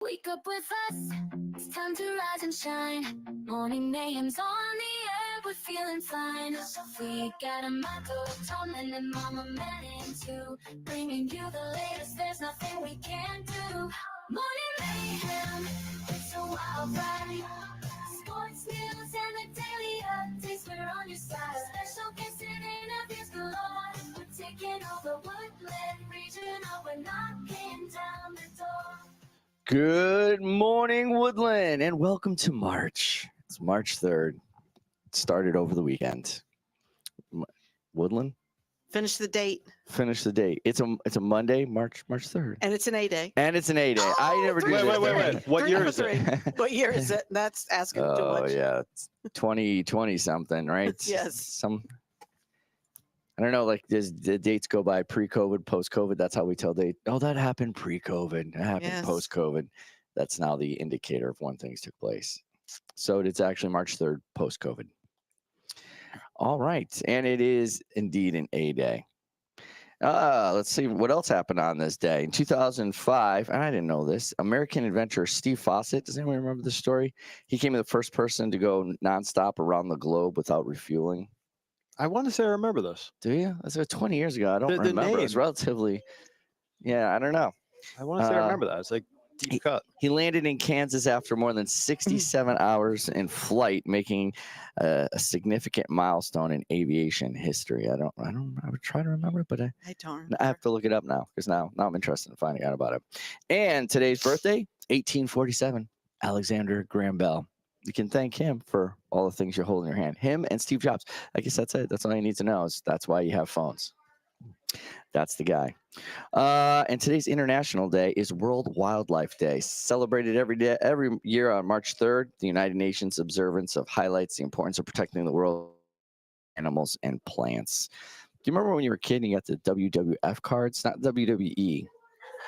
Wake up with us, it's time to rise and shine. Morning mayhem's on the air, we're feeling fine. We got a Michael, Tomlin, and Mama Manning too. Bringing you the latest, there's nothing we can't do. Morning mayhem, it's a wild ride. Sports news and the daily updates, we're on your side. Special guests and interviews galore. We're taking over Woodland Regional, we're knocking down the door. Good morning, Woodland, and welcome to March. It's March 3rd. It started over the weekend. Woodland, Finish the date. finish the date. It's a Monday, March 3rd. And it's an A day. And it's an A day. I never do Three this. for three. What Three year for is it? three. What year is it? That's asking too Oh, much. yeah. It's 2020 something, right? Yes. I don't know, like the dates go by pre-COVID, post-COVID. That's how we tell date. Oh, that happened pre-COVID. That happened Yes. post-COVID. That's now the indicator of when things took place. So it's actually March 3rd, post-COVID. All right. And it is indeed an A day. Let's see what else happened on this day. In 2005, and I didn't know this, American adventurer Steve Fawcett, does anyone remember this story? He became the first person to go nonstop around the globe without refueling. I want to say I remember this. Do you? That's 20 years ago. I don't The remember. It's name. relatively, yeah, I don't know. I want to say I remember that. It's like deep cut. He landed in Kansas after more than 67 hours in flight, making a significant milestone in aviation history. I would try to remember it, but I don't. I have to look it up now because now I'm interested in finding out about it. And today's birthday, 1847, Alexander Graham Bell. You can thank him for all the things you hold in your hand. Him and Steve Jobs. I guess that's it. That's all you need to know. That's why you have phones. That's the guy. And today's International Day is World Wildlife Day, celebrated every year on March 3rd. The United Nations observance highlights the importance of protecting the world, animals, and plants. Do you remember when you were a kid and you got the WWF cards? Not WWE.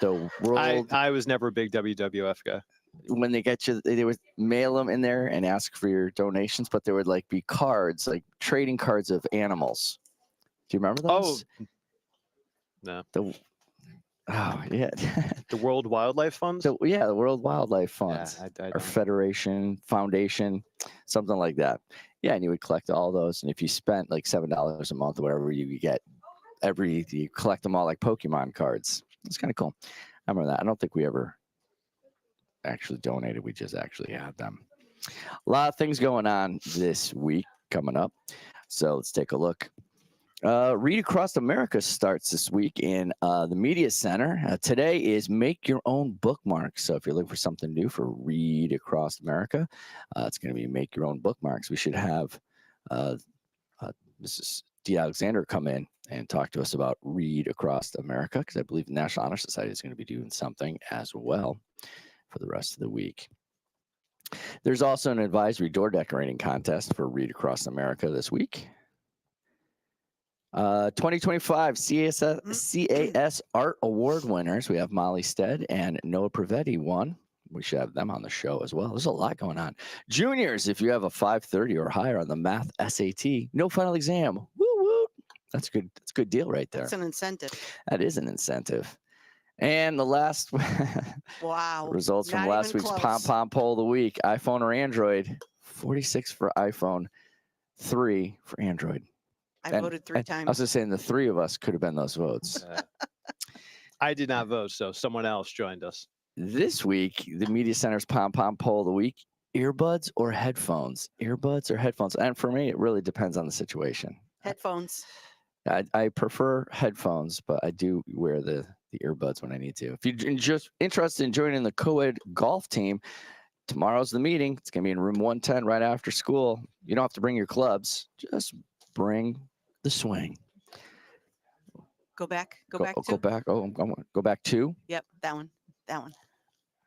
The World. I was never a big WWF guy. When they get you, they would mail them in there and ask for your donations, but there would like be cards, like trading cards of animals. Do you remember those? Oh, no. Oh yeah. The World Wildlife Funds? The World Wildlife Funds I or don't. Federation, Foundation, something like that. Yeah, and you would collect all those, and if you spent like $7 a month or whatever, you get you collect them all like Pokemon cards. It's kind of cool. I remember that. I don't think we ever actually donated. We just actually had them. A lot of things going on this week coming up. So let's take a look. Read Across America starts this week in the Media Center. Today is Make Your Own Bookmarks. So if you're looking for something new for Read Across America, it's going to be Make Your Own Bookmarks. We should have Mrs. D. Alexander come in and talk to us about Read Across America, because I believe the National Honor Society is going to be doing something as well for the rest of the week. There's also an advisory door decorating contest for Read Across America this week. 2025 CAS Art Award winners. We have Molly Stead and Noah Privetti won. We should have them on the show as well. There's a lot going on. Juniors, if you have a 530 or higher on the math SAT, no final exam. Woo woo. That's good. That's a good deal right there. That's an incentive. That is an incentive. And the last Wow. results from Not last even week's close. Pom Pom poll of the week: iPhone or Android? 46 for iPhone, 3 for Android. I And voted three I times. was just saying the three of us could have been those votes. I did not vote, so someone else joined us. This week, the Media Center's Pom Pom poll of the week: earbuds or headphones? Earbuds or headphones? And for me, it really depends on the situation. Headphones. I prefer headphones, but I do wear the earbuds when I need to. If you're just interested in joining the co-ed golf team, tomorrow's the meeting. It's going to be in room 110 right after school. You don't have to bring your clubs. Just bring the swing. Go back. Go back. Go to. back. Oh, go back to. Yep. That one. That one.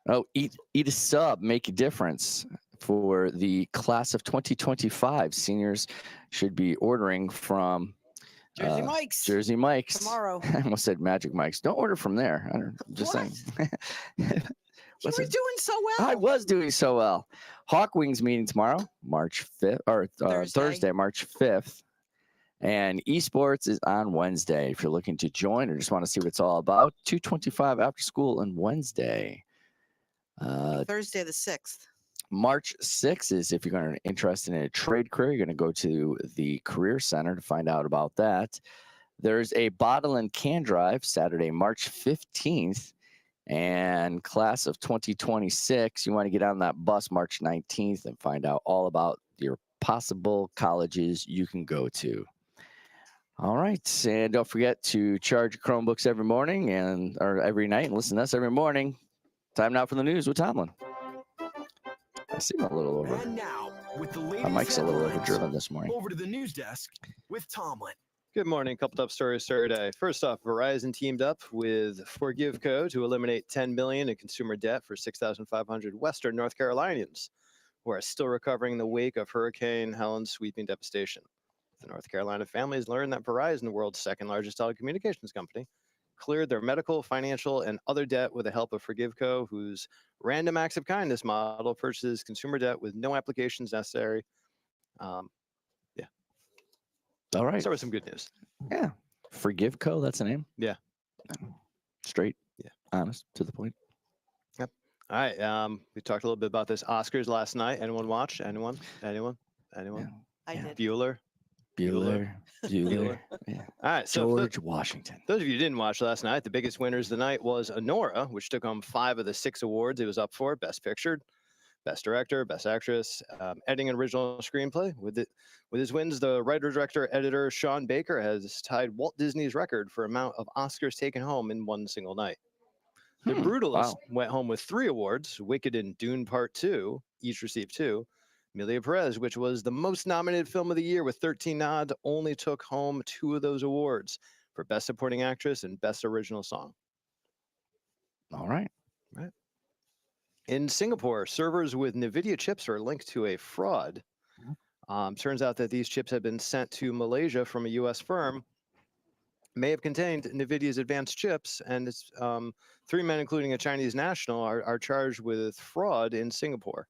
Oh, eat a sub, make a difference. For the class of 2025, seniors should be ordering from Jersey Mike's. Jersey Mike's. Tomorrow. I almost said Magic Mike's. Don't order from there. I'm just What? saying. You What's were it? doing so well. I was doing so well. Hawk Wings meeting tomorrow, March 5th, or Thursday, March 5th. And esports is on Wednesday. If you're looking to join or just want to see what it's all about, 2:25 after school on Wednesday. Thursday the 6th. March 6th is if you're interested in a trade career, you're going to go to the Career Center to find out about that. There's a bottle and can drive Saturday, March 15th. And class of 2026, you want to get on that bus March 19th and find out all about your possible colleges you can go to. All right. And don't forget to charge your Chromebooks every morning or every night and listen to us every morning. Time now for the news with Tomlin. I seem a little over. And now, with the My latest mic's a little headlines, overdriven this morning. over to the news desk with Tomlin. Good morning. Couple top stories today. First off, Verizon teamed up with ForgiveCo to eliminate $10 million in consumer debt for 6,500 Western North Carolinians who are still recovering in the wake of Hurricane Helen's sweeping devastation. The North Carolina families learned that Verizon, the world's second largest telecommunications company, cleared their medical, financial, and other debt with the help of ForgiveCo, whose random acts of kindness model purchases consumer debt with no applications necessary. All right. Start with some good news. Yeah. ForgiveCo, that's the name? Yeah. Straight. Yeah. Honest, to the point. All right. We talked a little bit about this Oscars last night. Anyone watch? Anyone? Yeah. I Yeah. did. Bueller. Bueller. Bueller. Yeah. All right. So for George Washington. those of you who didn't watch last night, the biggest winners of the night was Anora, which took home 5 of the 6 awards it was up for: Best Picture, Best Director, Best Actress, Editing and Original Screenplay. With his wins, the writer, director, editor Sean Baker has tied Walt Disney's record for amount of Oscars taken home in one single night. The Brutalist went home with 3 awards. Wicked and Dune Part 2 each received 2. Emilia Perez, which was the most nominated film of the year with 13 nods, only took home 2 of those awards for Best Supporting Actress and Best Original Song. All right. In Singapore, servers with NVIDIA chips are linked to a fraud. Turns out that these chips had been sent to Malaysia from a U.S. firm, may have contained NVIDIA's advanced chips, and it's, 3 men, including a Chinese national, are charged with fraud in Singapore.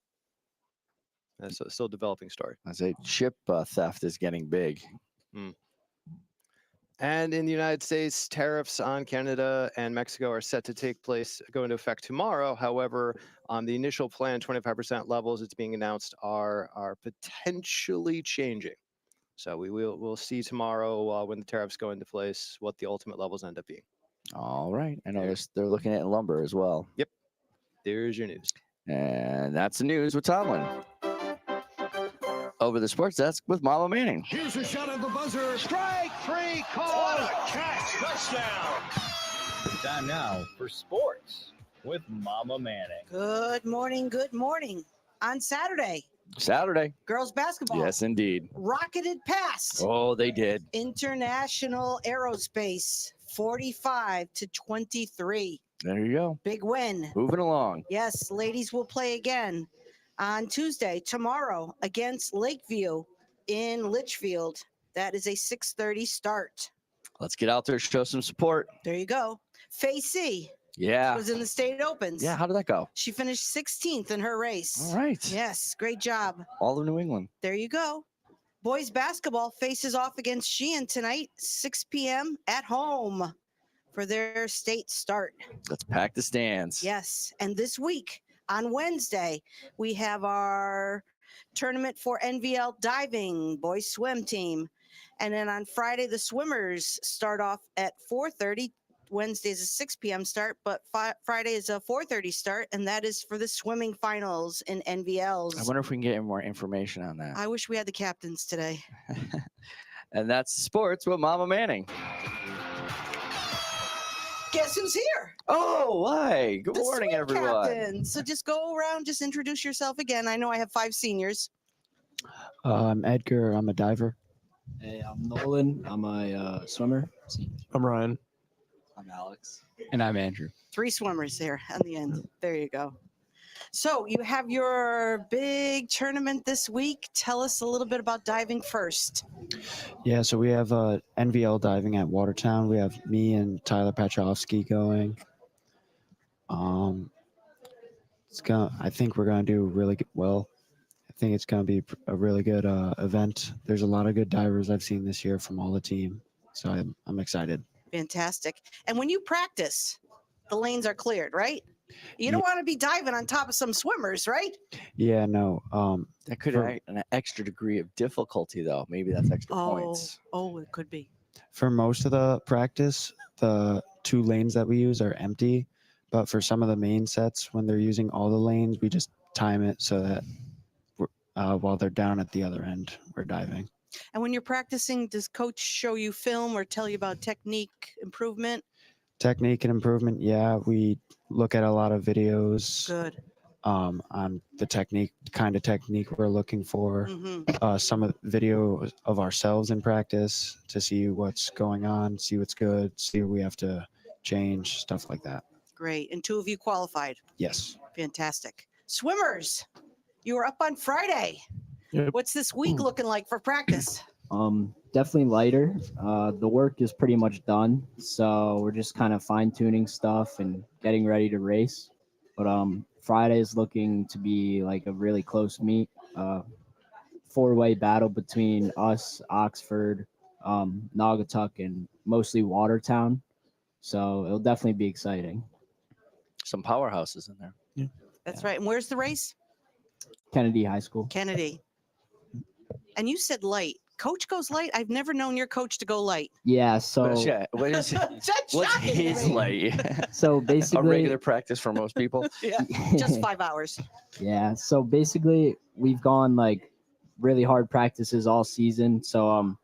That's still a developing story. I say chip theft is getting big. And in the United States, tariffs on Canada and Mexico are set to go into effect tomorrow. However, the initial plan, 25% levels, it's being announced, are potentially changing. So we'll see tomorrow when the tariffs go into place what the ultimate levels end up being. All right. I know they're looking at lumber as well. Yep. There's your news. And that's the news with Tomlin. Over the sports desk with Mama Manning. Here's a shot at the buzzer. Strike 3 call. What a catch. Touchdown. Time now for sports with Mama Manning. Good morning. Good morning. On Saturday, girls basketball. Yes, indeed. Rocketed past Oh, they did. International Aerospace 45-23. There you go. Big win. Moving along. Yes, ladies will play again on Tuesday, tomorrow, against Lakeview in Litchfield. That is a 6:30 start. Let's get out there, show some support. There you go. Facey Yeah. was in the state opens. Yeah. How did that go? She finished 16th in her race. All right. Yes, great job. All of New England. There you go. Boys basketball faces off against Sheehan tonight, 6 p.m. at home for their state start. Let's pack the stands. Yes, and this week on Wednesday, we have our tournament for NVL diving, boys swim team. And then on Friday, the swimmers start off at 4:30. Wednesday is a 6 p.m. start, but Friday is a 4:30 start, and that is for the swimming finals in NVLs. I wonder if we can get more information on that. I wish we had the captains today. And that's sports with Mama Manning. Guess who's here? Oh, why? Good The morning, swim everyone. captain. So just go around, just introduce yourself again. I know I have 5 seniors. I'm Edgar. I'm a diver. Hey, I'm Nolan. I'm a swimmer. I'm Ryan. I'm Alex. And I'm Andrew. 3 swimmers there on the end. There you go. So you have your big tournament this week. Tell us a little bit about diving first. Yeah, so we have NVL diving at Watertown. We have me and Tyler Pachowski going. I think we're gonna do really well. I think it's gonna be a really good event. There's a lot of good divers I've seen this year from all the team, so I'm excited. Fantastic. And when you practice, the lanes are cleared, right? You don't want to be diving on top of some swimmers, right? Yeah, no. That could For- add an extra degree of difficulty, though. Maybe that's extra points. Oh, it could be. For most of the practice, the 2 lanes that we use are empty. But for some of the main sets, when they're using all the lanes, we just time it so that while they're down at the other end, we're diving. And when you're practicing, does coach show you film or tell you about technique improvement? Technique and improvement, yeah, we look at a lot of videos Good. on the kind of technique we're looking for. Hmm. Some of the videos of ourselves in practice to see what's going on, see what's good, see what we have to change, stuff like that. Great. And 2 of you qualified. Yes. Fantastic. Swimmers, you were up on Friday. Yep. What's this week looking like for practice? Definitely lighter. The work is pretty much done, so we're just kind of fine tuning stuff and getting ready to race. But Friday is looking to be like a really close meet, 4-way battle between us, Oxford, Naugatuck, and mostly Watertown. So it'll definitely be exciting. Some powerhouses in there. That's right. And where's the race? Kennedy High School. Kennedy. And you said light. Coach goes light. I've never known your coach to go light. Yeah. So What is That's what's shocking to his me. like? so A basically, regular practice for most people. Yeah, just 5 hours. Yeah, so basically we've gone like really hard practices all season. So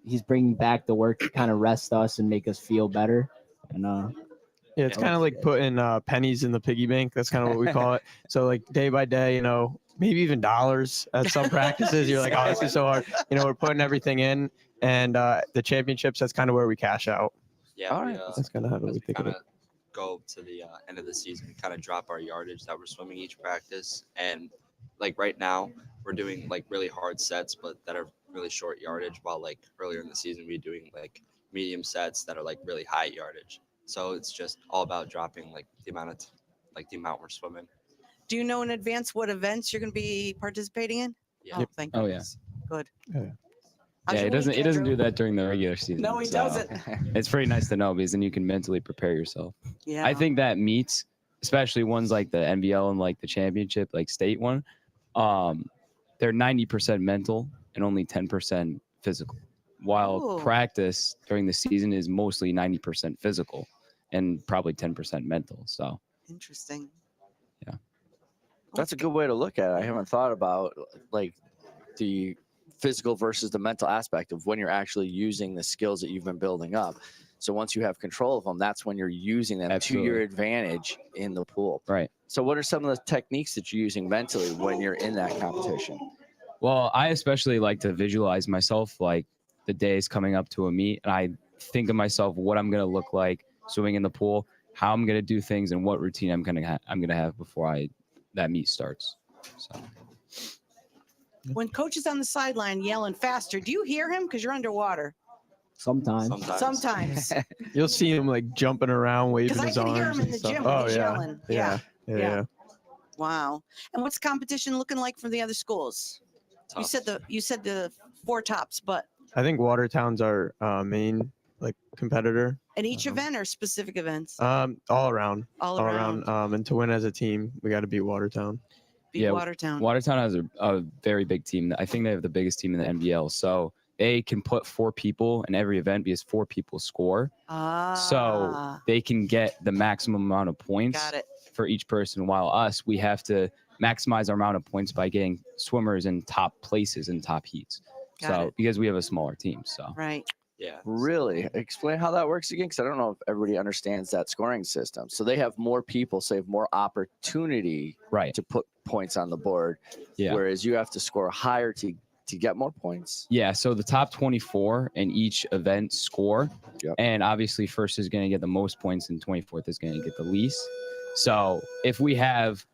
he's bringing back the work to kind of rest us and make us feel better. And Yeah, it's kind of like putting pennies in the piggy bank. That's kind of what we call it. So like day by day, maybe even dollars at some practices. You're like, oh, this is so hard. We're putting everything in, and the championships. That's kind of where we cash out. Yeah, All we, right. That's kind of how as we we think of kind it. of go to the end of the season, kind of drop our yardage that we're swimming each practice. And like right now, we're doing like really hard sets, but that are really short yardage. While like earlier in the season, we're doing like medium sets that are like really high yardage. So it's just all about dropping like the amount we're swimming. Do you know in advance what events you're going to be participating in? Yeah. Oh, thank Oh, yeah. goodness. Good. Yeah. How's Yeah, your it doesn't. week, It doesn't Andrew? do that during the regular season. No, he so doesn't. It's pretty nice to know because then you can mentally prepare yourself. Yeah. I think that meets, especially ones like the NVL and like the championship, like state one, they're 90% mental and only 10% physical. While Ooh. practice during the season is mostly 90% physical and probably 10% mental. So Interesting. Yeah. That's a good way to look at it. I haven't thought about like the physical versus the mental aspect of when you're actually using the skills that you've been building up. So once you have control of them, that's when you're using them to your Absolutely. advantage in the pool. right. So what are some of the techniques that you're using mentally when you're in that competition? Well, I especially like to visualize myself like the days coming up to a meet, and I think of myself what I'm gonna look like swimming in the pool, how I'm gonna do things, and what routine I'm gonna have before that meet starts. So When coach is on the sideline yelling faster, do you hear him? Because you're underwater. sometimes. Sometimes. You'll see him like jumping around, waving Because I his can arms. hear him in and the stuff. gym when Oh he's yeah. yelling. Yeah. Yeah. Yeah. Wow. And what's competition looking like from the other schools? You said the 4 tops, but I think Watertown's our main like competitor. in each event or specific events? All around. All All around. around. And to win as a team, we got to beat Watertown. Beat yeah, Watertown. Watertown has a very big team. I think they have the biggest team in the NBL. So they can put 4 people in every event because 4 people score. Ah. They can get the maximum amount of points Got it. for each person. While us, we have to maximize our amount of points by getting swimmers in top places in top heats. Got So it. because we have a smaller team. So Right. Yeah. Really? Explain how that works again, because I don't know if everybody understands that scoring system. So they have more people, so they have more opportunity right. to put points on the board, Yeah. whereas you have to score higher to get more points. Yeah, so the top 24 in each event score. Yep. And obviously first is going to get the most points and 24th is going to get the least. So if we have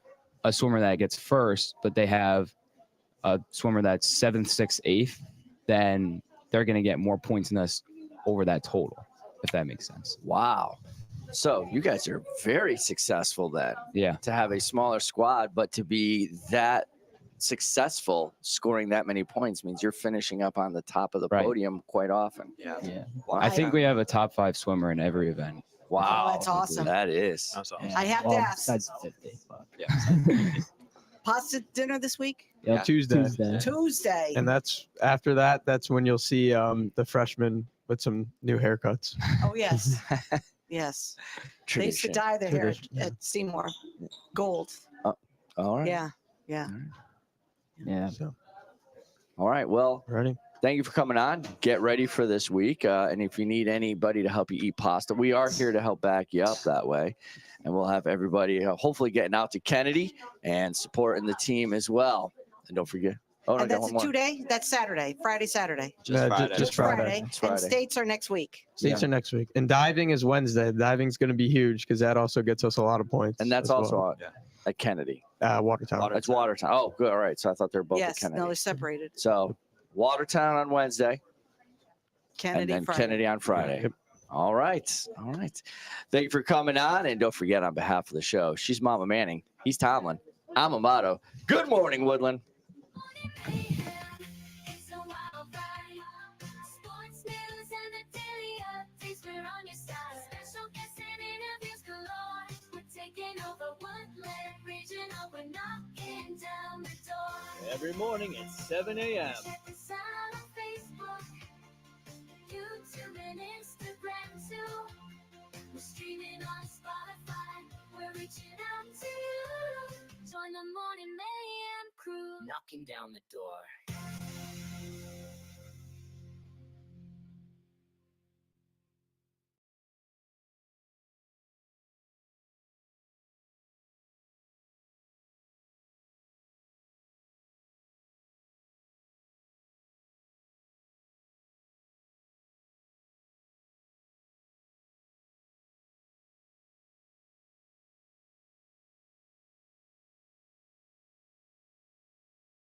a swimmer that gets first, but they have a swimmer that's 7th, 6th, 8th, then they're going to get more points than us over that total, if that makes sense. Wow. So you guys are very successful then Yeah. to have a smaller squad, but to be that successful scoring that many points means you're finishing up on the top of the Right. podium quite often. Yeah. Yeah. Wow. I think we have a top 5 swimmer in every event. Wow. that's awesome. That is. That's awesome. I have to Well, ask. besides the 50. But Yeah. Pasta dinner this week? yeah, Tuesday. Tuesday. And that's after that. That's when you'll see the freshmen with some new haircuts. Oh, yes. Yes. They used to Tradition. dye their hair Tradition, at Seymour. Gold. All right. Yeah. Yeah. yeah. So All right. Well, ready? thank you for coming on. Get ready for this week. And if you need anybody to help you eat pasta, we are here to help back you up that way. And we'll have everybody hopefully getting out to Kennedy and supporting the team as well. And don't forget. Oh, no, I And got that's one a more. 2-day. That's Saturday, Friday, Saturday. Just Friday. Just Friday. It's And Friday. states are next week. States are next week. And diving is Wednesday. Diving's going to be huge because that also gets us a lot of points. And that's as also well. at Kennedy. Watertown. That's Watertown. Oh, good. All right. So I thought they were both at Yes. Kennedy. No, they're separated. So Watertown on Wednesday Kennedy and then Friday. Kennedy on Friday. Yep. All right. All right. Thank you for coming on. And don't forget, on behalf of the show, she's Mama Manning. He's Tomlin. I'm Amato. Good morning, Woodland. It's a wild ride. Sports news and the daily updates, we're on your side. Special guests and interviews galore. We're taking over Woodland Regional. We're knocking down the door. Every morning at 7 a.m. Check us out on Facebook, YouTube, and Instagram too. We're streaming on Spotify. We're reaching out to you. Join the Morning Mayhem crew. Knocking down the door.